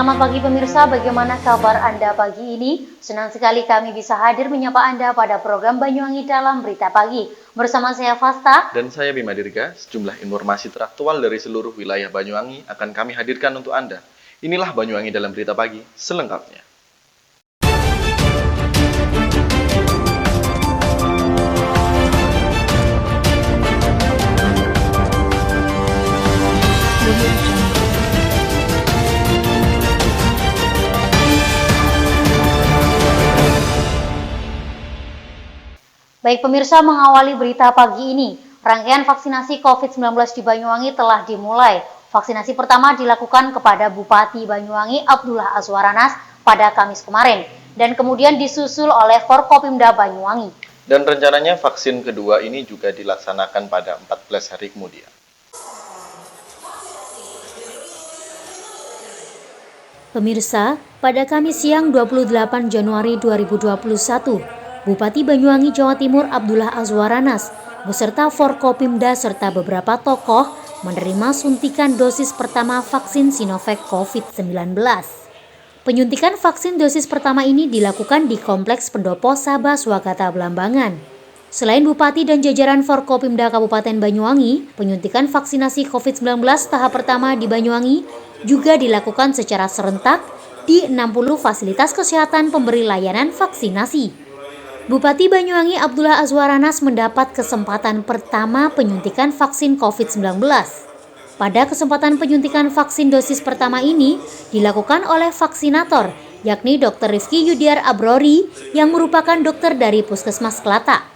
Selamat pagi pemirsa, bagaimana kabar Anda pagi ini? Senang sekali kami bisa hadir menyapa Anda pada program Banyuwangi dalam Berita Pagi. Bersama saya Fasta. Dan saya Bima Dirga, sejumlah informasi teraktual dari seluruh wilayah Banyuwangi akan kami hadirkan untuk Anda. Inilah Banyuwangi dalam Berita Pagi, selengkapnya. Baik pemirsa, mengawali berita pagi ini, rangkaian vaksinasi COVID-19 di Banyuwangi telah dimulai. Vaksinasi pertama dilakukan kepada Bupati Banyuwangi Abdullah Azwaranas pada Kamis kemarin, dan kemudian disusul oleh Forkopimda Banyuwangi. Dan rencananya vaksin kedua ini juga dilaksanakan pada 14 hari kemudian. Pemirsa, pada Kamis siang 28 Januari 2021, Bupati Banyuwangi Jawa Timur Abdullah Azwaranas beserta Forkopimda serta beberapa tokoh menerima suntikan dosis pertama vaksin Sinovac COVID-19. Penyuntikan vaksin dosis pertama ini dilakukan di Kompleks Pendopo Sabah Swakata Belambangan. Selain Bupati dan jajaran Forkopimda Kabupaten Banyuwangi, penyuntikan vaksinasi COVID-19 tahap pertama di Banyuwangi juga dilakukan secara serentak di 60 fasilitas kesehatan pemberi layanan vaksinasi. Bupati Banyuwangi Abdullah Azwaranas mendapat kesempatan pertama penyuntikan vaksin COVID-19. Pada kesempatan penyuntikan vaksin dosis pertama ini dilakukan oleh vaksinator, yakni Dr. Rizky Yudiar Abrori yang merupakan dokter dari Puskesmas Kelata.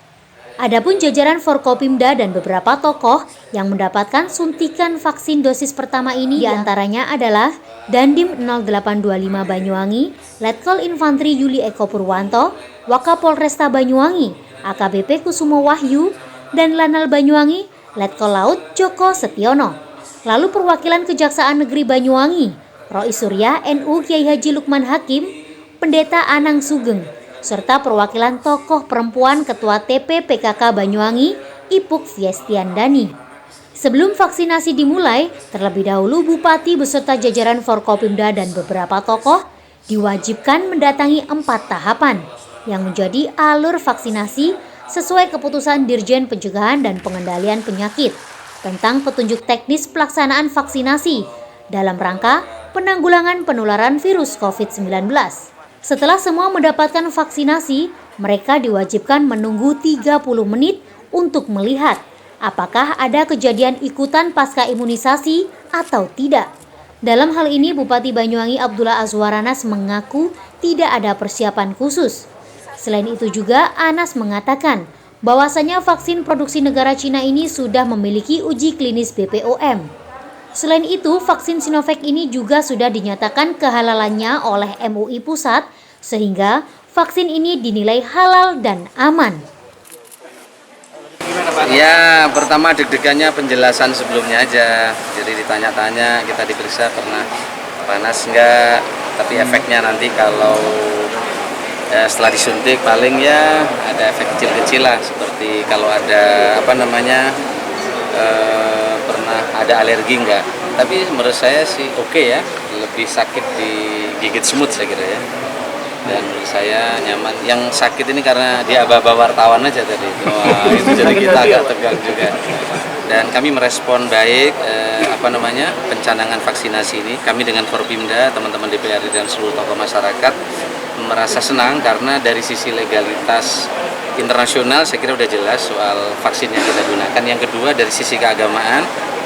Adapun jajaran Forkopimda dan beberapa tokoh yang mendapatkan suntikan vaksin dosis pertama ini diantaranya adalah Dandim 0825 Banyuwangi, Letkol Infantri Yuli Eko Purwanto, Wakapolresta Banyuwangi, AKBP Kusumo Wahyu, dan Lanal Banyuwangi, Letkol Laut Joko Setiono. Lalu perwakilan Kejaksaan Negeri Banyuwangi, Roy Surya NU Kiai Haji Lukman Hakim, Pendeta Anang Sugeng, serta perwakilan tokoh perempuan Ketua TP PKK Banyuwangi, Ipuk Fiestiandani. Sebelum vaksinasi dimulai, terlebih dahulu Bupati beserta jajaran Forkopimda dan beberapa tokoh diwajibkan mendatangi 4 tahapan yang menjadi alur vaksinasi sesuai keputusan Dirjen Pencegahan dan Pengendalian Penyakit tentang petunjuk teknis pelaksanaan vaksinasi dalam rangka penanggulangan penularan virus COVID-19. Setelah semua mendapatkan vaksinasi, mereka diwajibkan menunggu 30 menit untuk melihat apakah ada kejadian ikutan pasca imunisasi atau tidak. Dalam hal ini, Bupati Banyuwangi Abdullah Azwaranas mengaku tidak ada persiapan khusus. Selain itu juga, Anas mengatakan bahwasanya vaksin produksi negara Cina ini sudah memiliki uji klinis BPOM. Selain itu, vaksin Sinovac ini juga sudah dinyatakan kehalalannya oleh MUI Pusat, sehingga vaksin ini dinilai halal dan aman. Ya, pertama deg-degannya penjelasan sebelumnya aja. Jadi ditanya-tanya, kita diperiksa pernah panas enggak, tapi efeknya nanti kalau setelah disuntik paling ya ada efek kecil-kecil lah, seperti kalau ada pernah ada alergi enggak. Tapi menurut saya sih oke ya, lebih sakit digigit semut saya kira ya. Dan menurut saya nyaman. Yang sakit ini karena dia aba-aba wartawan aja tadi. Wah, itu jadi kita agak tegang juga. Dan kami merespon baik pencanangan vaksinasi ini. Kami dengan Forkopimda, teman-teman DPRD dan seluruh tokoh masyarakat merasa senang karena dari sisi legalitas internasional saya kira udah jelas soal vaksin yang kita gunakan. Yang kedua dari sisi keagamaan,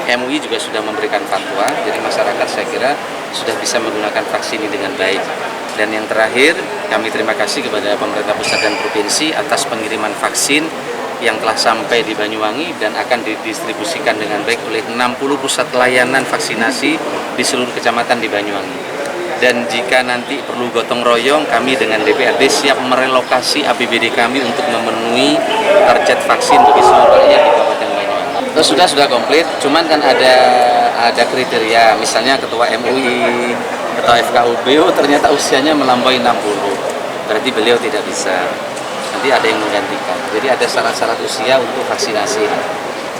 MUI juga sudah memberikan fatwa, jadi masyarakat saya kira sudah bisa menggunakan vaksin ini dengan baik. Dan yang terakhir, kami terima kasih kepada pemerintah pusat dan provinsi atas pengiriman vaksin yang telah sampai di Banyuwangi dan akan didistribusikan dengan baik oleh 60 pusat layanan vaksinasi di seluruh kecamatan di Banyuwangi. Dan jika nanti perlu gotong royong, kami dengan DPRD siap merelokasi APBD kami untuk memenuhi target vaksin bagi seluruh rakyat di Kabupaten Banyuwangi. Sudah komplit, cuman kan ada kriteria, misalnya ketua MUI, ketua FKUB, ternyata usianya melampaui 60, berarti beliau tidak bisa. Nanti ada yang menggantikan. Jadi ada syarat-syarat usia untuk vaksinasi.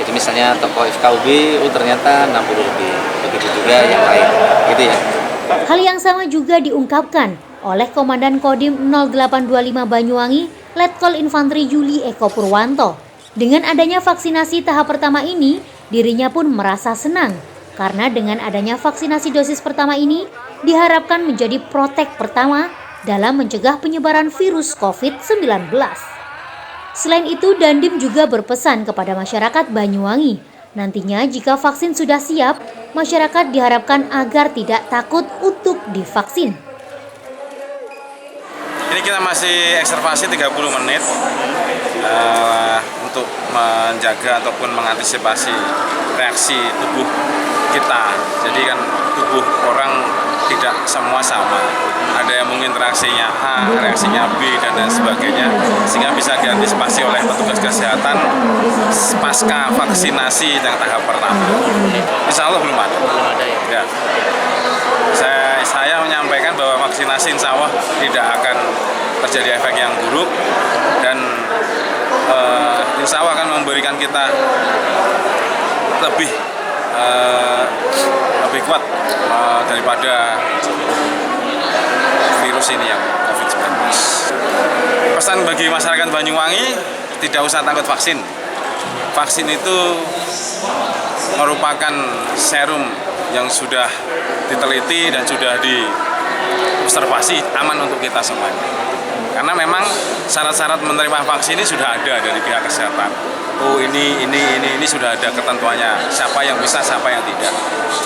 Jadi misalnya tokoh FKUB, ternyata 60 lebih, begitu juga yang lain, gitu ya. Hal yang sama juga diungkapkan oleh Komandan Kodim 0825 Banyuwangi, Letkol Infanteri Yuli Eko Purwanto. Dengan adanya vaksinasi tahap pertama ini, dirinya pun merasa senang karena dengan adanya vaksinasi dosis pertama ini diharapkan menjadi protek pertama dalam mencegah penyebaran virus COVID-19. Selain itu, Dandim juga berpesan kepada masyarakat Banyuwangi, nantinya jika vaksin sudah siap, masyarakat diharapkan agar tidak takut untuk divaksin. Ini kita masih observasi 30 menit untuk menjaga ataupun mengantisipasi reaksi tubuh kita. Jadi kan tubuh orang tidak semua sama. Ada yang mungkin reaksinya A, reaksinya B, dan lain sebagainya. Sehingga bisa diantisipasi oleh petugas kesehatan pasca vaksinasi yang tahap pertama. Insya Allah belum ada. Ya. Saya menyampaikan bahwa vaksinasi insya Allah tidak akan terjadi efek yang buruk dan insya Allah akan memberikan kita lebih kuat daripada virus ini yang COVID-19. Pesan bagi masyarakat Banyuwangi, tidak usah takut vaksin. Vaksin itu merupakan serum yang sudah diteliti dan sudah diobservasi aman untuk kita semuanya. Karena memang syarat-syarat menerima vaksin ini sudah ada dari pihak kesehatan. Oh ini sudah ada ketentuannya, siapa yang bisa, siapa yang tidak.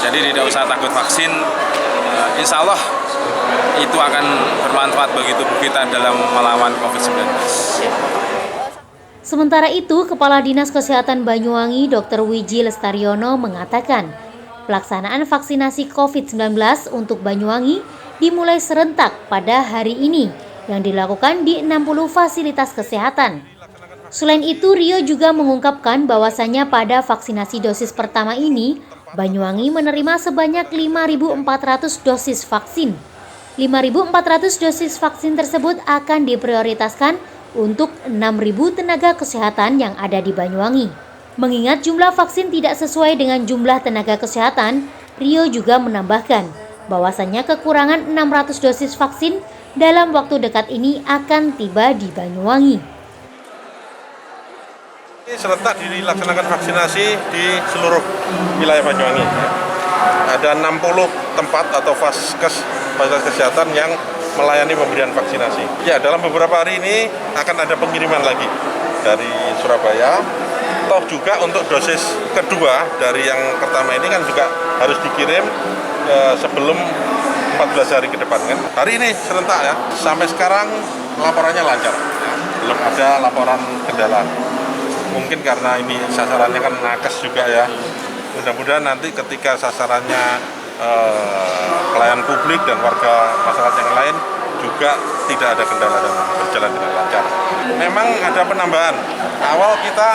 Jadi tidak usah takut vaksin, insya Allah itu akan bermanfaat bagi tubuh kita dalam melawan COVID-19. Sementara itu, Kepala Dinas Kesehatan Banyuwangi Dr. Wiji Lestaryono mengatakan, pelaksanaan vaksinasi COVID-19 untuk Banyuwangi dimulai serentak pada hari ini yang dilakukan di 60 fasilitas kesehatan. Selain itu, Rio juga mengungkapkan bahwasannya pada vaksinasi dosis pertama ini, Banyuwangi menerima sebanyak 5.400 dosis vaksin. 5.400 dosis vaksin tersebut akan diprioritaskan untuk 6.000 tenaga kesehatan yang ada di Banyuwangi. Mengingat jumlah vaksin tidak sesuai dengan jumlah tenaga kesehatan, Rio juga menambahkan bahwasannya kekurangan 600 dosis vaksin dalam waktu dekat ini akan tiba di Banyuwangi. Serentak dilaksanakan vaksinasi di seluruh wilayah Banyuwangi. Ada 60 tempat atau fasilitas kesehatan yang melayani pemberian vaksinasi. Ya, dalam beberapa hari ini akan ada pengiriman lagi dari Surabaya. Toh juga untuk dosis kedua dari yang pertama ini kan juga harus dikirim sebelum 14 hari ke depan kan. Hari ini serentak ya. Sampai sekarang laporannya lancar. Ya. Belum ada laporan kendala. Mungkin karena ini sasarannya kan nakes juga ya. Mudah-mudahan nanti ketika sasarannya pelayan publik dan warga masyarakat yang lain juga tidak ada kendala dan berjalan dengan lancar. Memang ada penambahan. Awal kita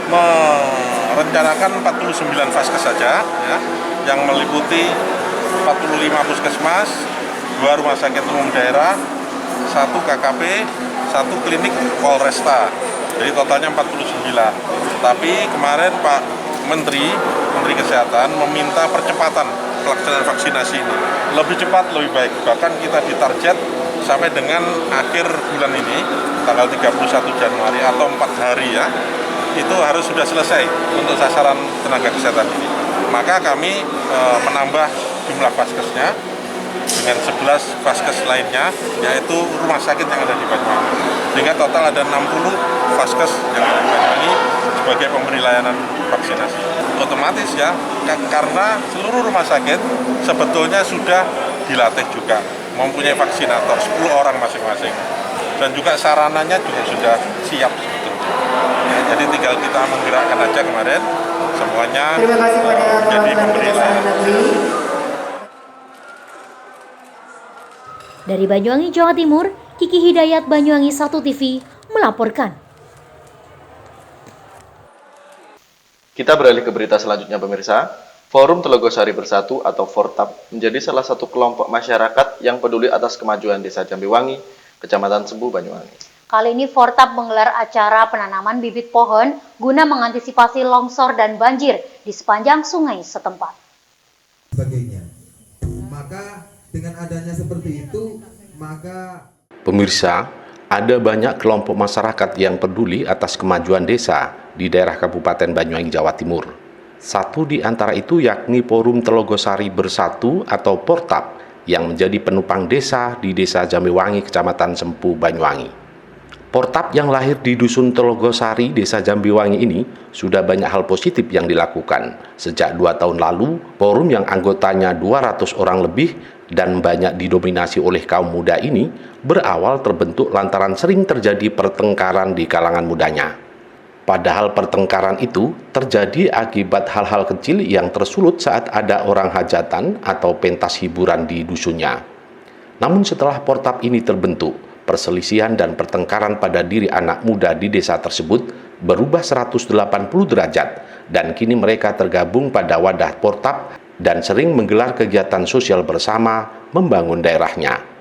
merencanakan 49 vaskes saja, ya, yang meliputi 45 puskesmas, 2 rumah sakit umum daerah, 1 KKP, 1 klinik Polresta. Jadi totalnya 49. Tapi kemarin Pak Menteri Kesehatan meminta percepatan pelaksanaan vaksinasi ini. Lebih cepat, lebih baik. Bahkan kita ditarget sampai dengan akhir bulan ini, tanggal 31 Januari atau 4 hari ya, itu harus sudah selesai untuk sasaran tenaga kesehatan ini. Maka kami menambah jumlah vaskesnya dengan 11 vaskes lainnya, yaitu rumah sakit yang ada di Banyuwangi. Sehingga total ada 60 vaskes yang ada di Banyuwangi sebagai pemberi layanan vaksinasi. Otomatis ya, karena seluruh rumah sakit sebetulnya sudah dilatih juga, mempunyai vaksinator 10 orang masing-masing. Dan juga sarananya juga sudah siap sebetulnya. Ya, jadi tinggal kita menggerakkan aja kemarin, semuanya menjadi pemberi layanan vaksinasi. Dari Banyuwangi, Jawa Timur, Kiki Hidayat, Banyuwangi 1 TV melaporkan. Kita beralih ke berita selanjutnya pemirsa. Forum Telogosari Bersatu atau Fortap menjadi salah satu kelompok masyarakat yang peduli atas kemajuan Desa Jambiwangi, Kecamatan Sembu, Banyuwangi. Kali ini Fortap menggelar acara penanaman bibit pohon guna mengantisipasi longsor dan banjir di sepanjang sungai setempat. Sebagainya. Maka dengan adanya seperti itu, maka Pemirsa, ada banyak kelompok masyarakat yang peduli atas kemajuan desa di daerah Kabupaten Banyuwangi, Jawa Timur. Satu di antara itu yakni Forum Telogosari Bersatu atau Portap yang menjadi penopang desa di Desa Jambiwangi, Kecamatan Sempu, Banyuwangi. Portap yang lahir di Dusun Telogosari, Desa Jambiwangi ini sudah banyak hal positif yang dilakukan. Sejak 2 tahun lalu, forum yang anggotanya 200 orang lebih dan banyak didominasi oleh kaum muda ini berawal terbentuk lantaran sering terjadi pertengkaran di kalangan mudanya. Padahal pertengkaran itu terjadi akibat hal-hal kecil yang tersulut saat ada orang hajatan atau pentas hiburan di dusunnya. Namun setelah Portap ini terbentuk, perselisihan dan pertengkaran pada diri anak muda di desa tersebut berubah 180 derajat dan kini mereka tergabung pada wadah Portap dan sering menggelar kegiatan sosial bersama membangun daerahnya.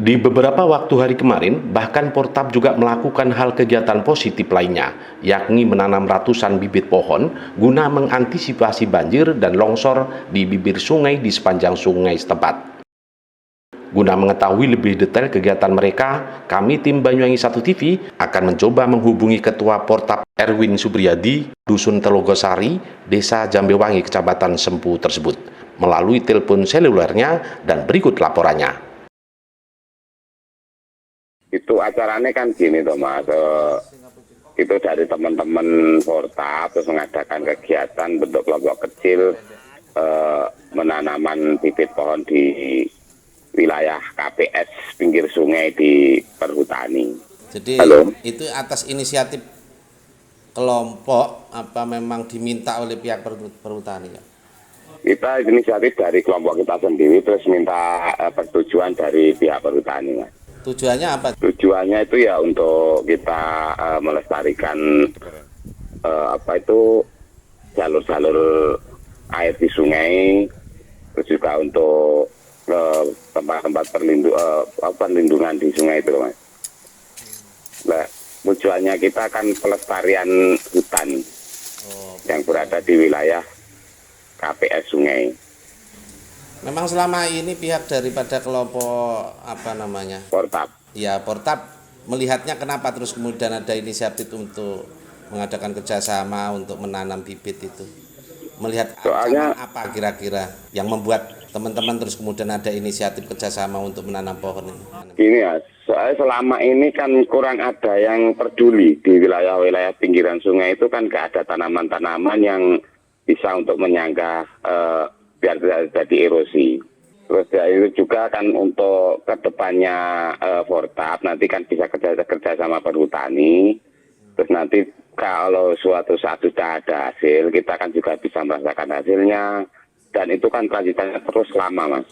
Di beberapa waktu hari kemarin, bahkan Portap juga melakukan hal kegiatan positif lainnya, yakni menanam ratusan bibit pohon guna mengantisipasi banjir dan longsor di bibir sungai di sepanjang sungai setempat. Guna mengetahui lebih detail kegiatan mereka, kami tim Banyuwangi 1 TV akan mencoba menghubungi Ketua Portap Erwin Subriyadi, Dusun Telogosari, Desa Jambiwangi, Kecamatan Sempu tersebut, melalui telepon selulernya dan berikut laporannya. Itu acaranya kan gini toh Mas, itu dari teman-teman Portap terus mengadakan kegiatan bentuk kelompok kecil menanaman bibit pohon di wilayah KPS pinggir sungai di Perhutani. Jadi Halo? itu atas inisiatif kelompok apa memang diminta oleh pihak perhutani ya? Kita inisiatif dari kelompok kita sendiri terus minta persetujuan dari pihak Perhutani Mas. Tujuannya apa? Tujuannya itu ya untuk kita melestarikan jalur-jalur air di sungai, terus juga untuk tempat-tempat perlindungan di sungai itu, Mas. Nah, tujuannya kita kan pelestarian hutan yang berada di wilayah KPS sungai. Memang selama ini pihak daripada kelompok Portap. Ya, Portap melihatnya kenapa terus kemudian ada inisiatif untuk mengadakan kerjasama untuk menanam bibit itu. Melihat Soalnya apa kira-kira yang membuat teman-teman terus kemudian ada inisiatif kerjasama untuk menanam pohon ini? Gini ya, soalnya selama ini kan kurang ada yang peduli di wilayah-wilayah pinggiran sungai itu kan gak ada tanaman-tanaman yang bisa untuk menyangga biar tidak jadi erosi. Terus ya itu juga kan untuk kedepannya Portap nanti kan bisa kerja sama Perhutani. Terus nanti kalau suatu saat sudah ada hasil, kita kan juga bisa merasakan hasilnya. Dan itu kan kelanjutannya terus lama, Mas.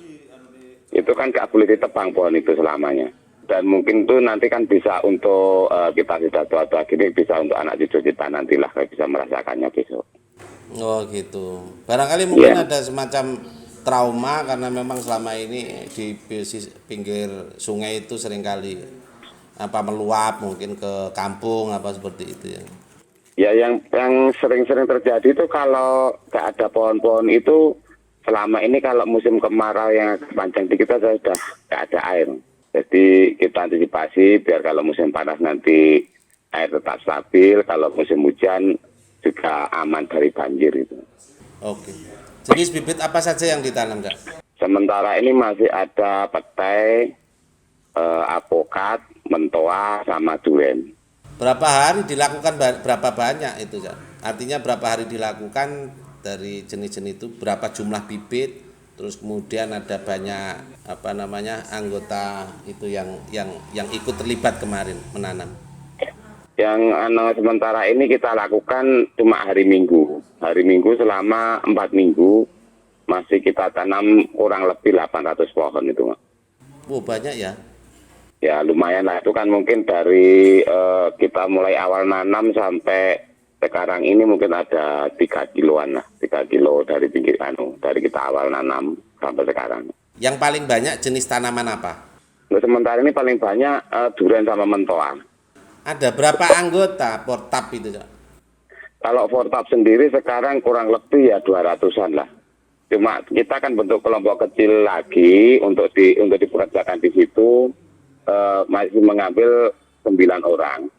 Itu kan gak boleh ditebang pohon itu selamanya. Dan mungkin tuh nanti kan bisa untuk kita sudah tua-tua gini, bisa untuk anak cucu kita nantilah bisa merasakannya besok. Oh gitu. Barangkali mungkin ada semacam trauma karena memang selama ini di pinggir sungai itu seringkali meluap mungkin ke kampung seperti itu ya. Ya yang sering-sering terjadi itu kalau nggak ada pohon-pohon itu selama ini kalau musim kemarau yang panjang dikit saja sudah nggak ada air. Jadi kita antisipasi biar kalau musim panas nanti air tetap stabil, kalau musim hujan juga aman dari banjir itu. Oke. Jenis bibit apa saja yang ditanam, Kak? Sementara ini masih ada petai, apokat, mentoa, sama duren. Berapa hari dilakukan berapa banyak itu, Kak? Artinya berapa hari dilakukan dari jenis-jenis itu, berapa jumlah bibit, terus kemudian ada banyak anggota itu yang ikut terlibat kemarin menanam. Yang sementara ini kita lakukan cuma hari Minggu. Hari Minggu selama 4 minggu masih kita tanam kurang lebih 800 pohon itu, Mas. Oh, banyak ya? Ya lumayan lah, itu kan mungkin dari kita mulai awal nanam sampai sekarang ini mungkin ada 3 kiloan lah, 3 kilo dari pinggir dari kita awal nanam sampai sekarang. Yang paling banyak jenis tanaman apa? Nah, sementara ini paling banyak durian sama mentoa. Ada berapa anggota Portap itu, Kak? Kalau Portap sendiri sekarang kurang lebih ya 200-an lah. Cuma kita kan bentuk kelompok kecil lagi untuk dipekerjakan di situ, masih mengambil 9 orang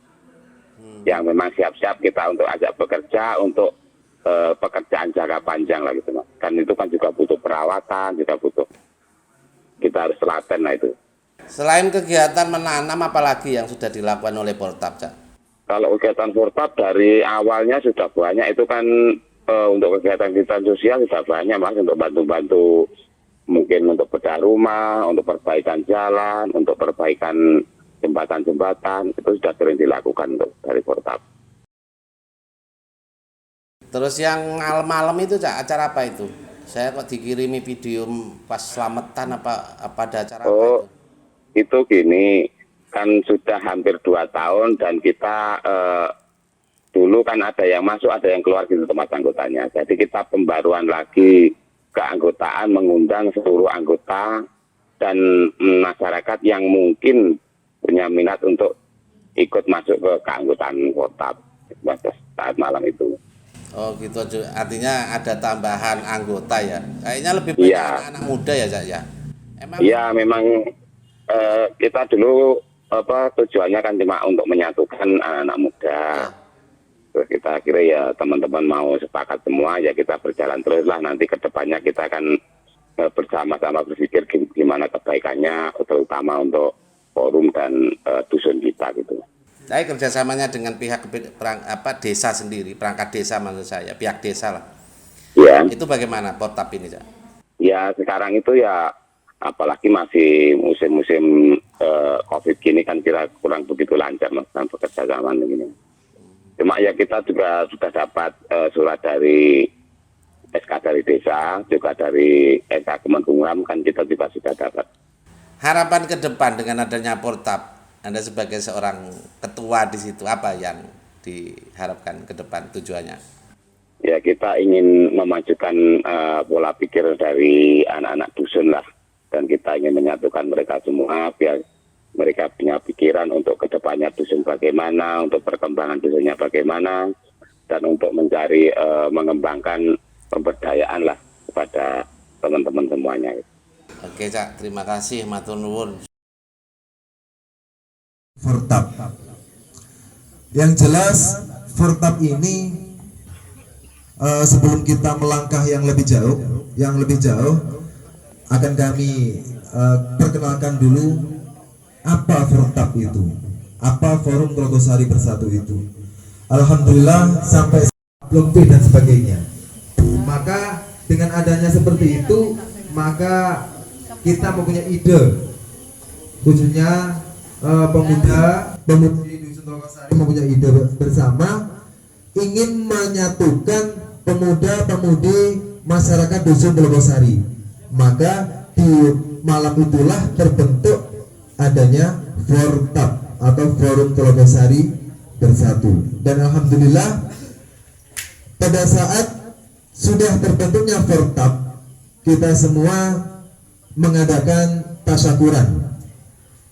yang memang siap-siap kita untuk ajak bekerja untuk pekerjaan jangka panjang lah gitu, Mas. Kan itu kan juga butuh perawatan, juga butuh, kita harus telaten lah itu. Selain kegiatan menanam, apalagi yang sudah dilakukan oleh Fortap, Cak? Kalau kegiatan Fortap dari awalnya sudah banyak, itu kan untuk kegiatan sosial sudah banyak, Mas, untuk bantu-bantu mungkin untuk bedah rumah, untuk perbaikan jalan, untuk perbaikan jembatan-jembatan, itu sudah sering dilakukan untuk dari Fortap. Terus yang malam-malam itu, Cak, acara apa itu? Saya kok dikirimi video pas selamatan, apa ada acara apa itu? Itu gini, kan sudah hampir 2 tahun dan kita dulu kan ada yang masuk, ada yang keluar gitu tempat anggotanya. Jadi kita pembaruan lagi keanggotaan, mengundang seluruh anggota dan masyarakat yang mungkin punya minat untuk ikut masuk ke keanggotaan Fortap saat malam itu. Oh gitu, artinya ada tambahan anggota ya? Kayaknya lebih banyak anak-anak muda ya, Cak, ya? Iya, memang kita dulu tujuannya kan cuma untuk menyatukan anak-anak muda. Terus kita kira ya teman-teman mau sepakat semua, ya kita berjalan terus lah, nanti ke depannya kita akan bersama-sama berpikir gimana kebaikannya, terutama untuk forum dan dusun kita gitu. Saya kerjasamanya dengan pihak desa sendiri, perangkat desa maksud saya, pihak desa lah. Ya. Itu bagaimana Fortap ini, Cak? Ya sekarang itu ya, apalagi masih musim-musim COVID gini kan kira kurang begitu lancar, Mas, dan bekerja sama begini. Cuma ya kita juga sudah dapat surat dari SK dari desa, juga dari SK Kemenkumham kan kita juga sudah dapat. Harapan ke depan dengan adanya Fortap, Anda sebagai seorang ketua di situ, apa yang diharapkan ke depan tujuannya? Ya kita ingin memajukan pola pikir dari anak-anak dusun lah, dan kita ingin menyatukan mereka semua biar mereka punya pikiran untuk kedepannya dusun bagaimana, untuk perkembangan dusunnya bagaimana, dan untuk mencari mengembangkan pemberdayaan lah kepada teman-teman semuanya. Oke, Cak, terima kasih, matur nuwun. Fortap. Yang jelas Fortap ini sebelum kita melangkah yang lebih jauh akan kami perkenalkan dulu apa Fortap itu, apa Forum Telogosari Bersatu itu. Alhamdulillah sampai Blok B dan sebagainya. Maka dengan adanya seperti itu, maka kita mempunyai ide, khususnya pemuda-pemudi Dusun Telogosari mempunyai ide bersama ingin menyatukan pemuda-pemudi masyarakat Dusun Telogosari. Maka di malam itulah terbentuk adanya Fortap atau Forum Telogosari Bersatu. Dan alhamdulillah pada saat sudah terbentuknya Fortap, kita semua mengadakan tasyakuran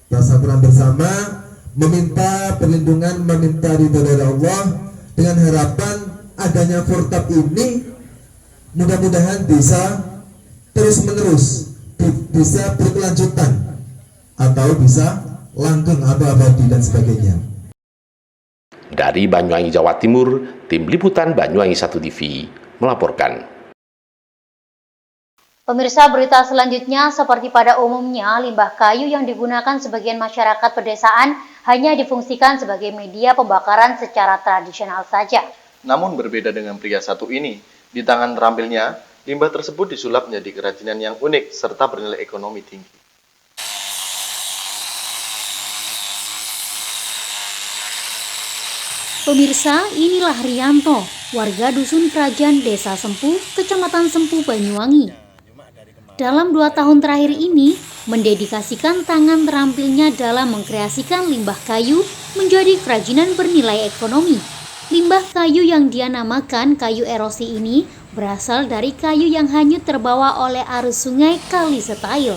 bersama, meminta perlindungan, meminta ridho dari Allah, dengan harapan adanya Fortap ini mudah-mudahan bisa terus menerus, bisa berkelanjutan, atau bisa langgeng atau abadi dan sebagainya. Dari Banyuwangi, Jawa Timur, Tim Liputan Banyuwangi 1 TV melaporkan. Pemirsa, berita selanjutnya, seperti pada umumnya, limbah kayu yang digunakan sebagian masyarakat pedesaan hanya difungsikan sebagai media pembakaran secara tradisional saja. Namun berbeda dengan pria satu ini, di tangan terampilnya, limbah tersebut disulap menjadi kerajinan yang unik serta bernilai ekonomi tinggi. Pemirsa, inilah Rianto, warga Dusun Kerajaan Desa Sempu, Kecamatan Sempu, Banyuwangi. Dalam 2 tahun terakhir ini, mendedikasikan tangan terampilnya dalam mengkreasikan limbah kayu menjadi kerajinan bernilai ekonomi. Limbah kayu yang dia namakan kayu erosi ini berasal dari kayu yang hanyut terbawa oleh arus sungai Kali Setail.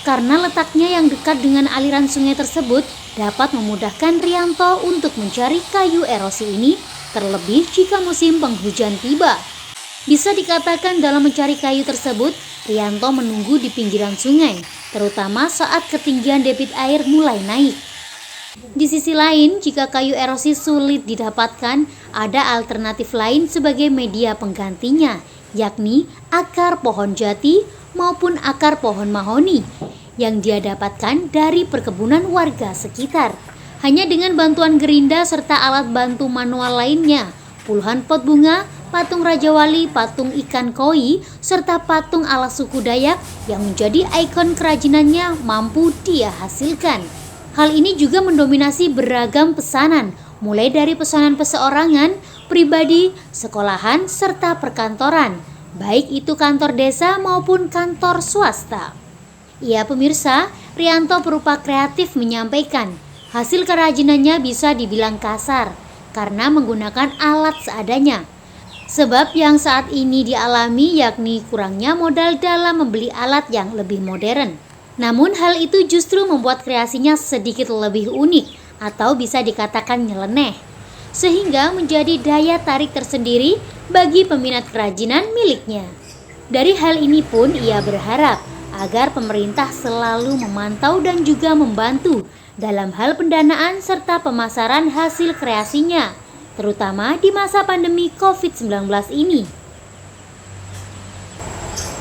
Karena letaknya yang dekat dengan aliran sungai tersebut, dapat memudahkan Rianto untuk mencari kayu erosi ini, terlebih jika musim penghujan tiba. Bisa dikatakan dalam mencari kayu tersebut, Rianto menunggu di pinggiran sungai, terutama saat ketinggian debit air mulai naik. Di sisi lain, jika kayu erosi sulit didapatkan, ada alternatif lain sebagai media penggantinya, yakni akar pohon jati maupun akar pohon mahoni yang dia dapatkan dari perkebunan warga sekitar. Hanya dengan bantuan gerinda serta alat bantu manual lainnya, puluhan pot bunga, patung Raja Wali, patung ikan koi, serta patung ala suku Dayak yang menjadi ikon kerajinannya mampu dia hasilkan. Hal ini juga mendominasi beragam pesanan, mulai dari pesanan peseorangan, pribadi, sekolahan, serta perkantoran, baik itu kantor desa maupun kantor swasta. Ya pemirsa, Rianto berupa kreatif menyampaikan, hasil kerajinannya bisa dibilang kasar karena menggunakan alat seadanya. Sebab yang saat ini dialami yakni kurangnya modal dalam membeli alat yang lebih modern. Namun hal itu justru membuat kreasinya sedikit lebih unik atau bisa dikatakan nyeleneh, sehingga menjadi daya tarik tersendiri bagi peminat kerajinan miliknya. Dari hal ini pun ia berharap agar pemerintah selalu memantau dan juga membantu dalam hal pendanaan serta pemasaran hasil kreasinya, terutama di masa pandemi COVID-19 ini.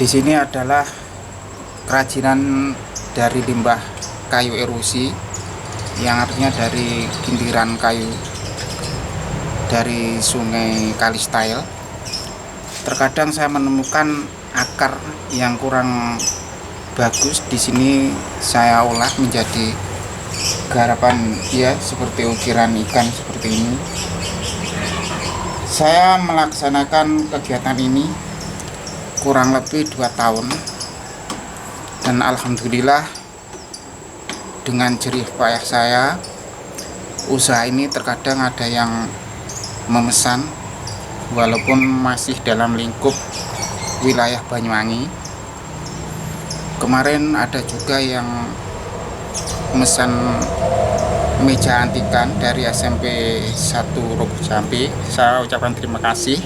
Di sini adalah kerajinan dari limbah kayu erosi, yang artinya dari gintiran kayu dari sungai Kalistail. Terkadang saya menemukan akar yang kurang bagus. Di sini saya olah menjadi garapan ya, seperti ukiran ikan seperti ini. Saya melaksanakan kegiatan ini kurang lebih 2 tahun, dan alhamdulillah dengan jerih payah saya, usaha ini terkadang ada yang memesan walaupun masih dalam lingkup wilayah Banyuwangi. Kemarin ada juga yang memesan meja antikan dari SMP 1 Rogo Jambi. Saya ucapkan terima kasih.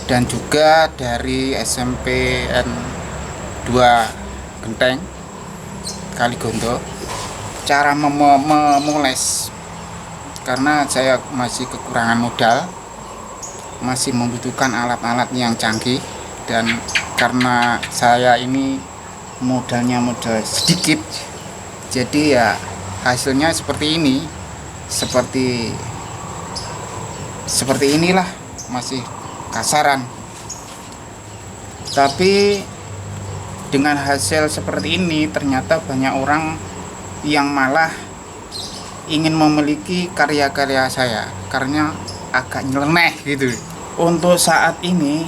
Dan juga dari SMPN 2 Genteng Kaligondo. Cara memoles, karena saya masih kekurangan modal, masih membutuhkan alat-alat yang canggih, dan karena saya ini modalnya modal sedikit, jadi ya hasilnya seperti ini, seperti inilah, masih kasaran. Tapi dengan hasil seperti ini ternyata banyak orang yang malah ingin memiliki karya-karya saya karena agak nyeleneh gitu. Untuk saat ini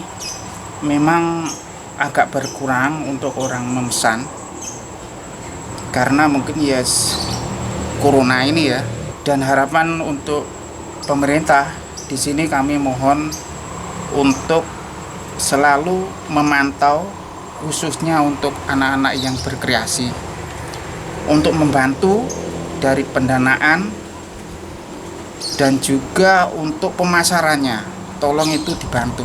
memang agak berkurang untuk orang memesan karena mungkin ya corona ini ya. Dan harapan untuk pemerintah di sini kami mohon untuk selalu memantau, khususnya untuk anak-anak yang berkreasi, untuk membantu dari pendanaan dan juga untuk pemasarannya, tolong itu dibantu.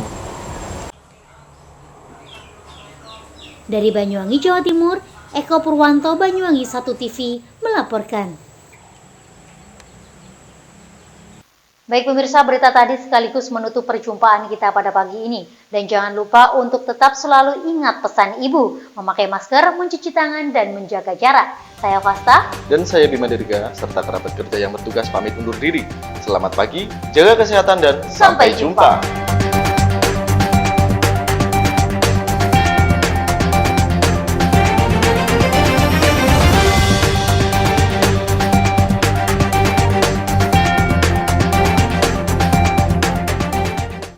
Dari Banyuwangi, Jawa Timur, Eko Purwanto, Banyuwangi 1 TV melaporkan. Baik pemirsa, berita tadi sekaligus menutup perjumpaan kita pada pagi ini. Dan jangan lupa untuk tetap selalu ingat pesan ibu, memakai masker, mencuci tangan, dan menjaga jarak. Saya Fasta. Dan saya Bima Dirga, serta kerabat kerja yang bertugas pamit undur diri. Selamat pagi, jaga kesehatan, dan sampai jumpa.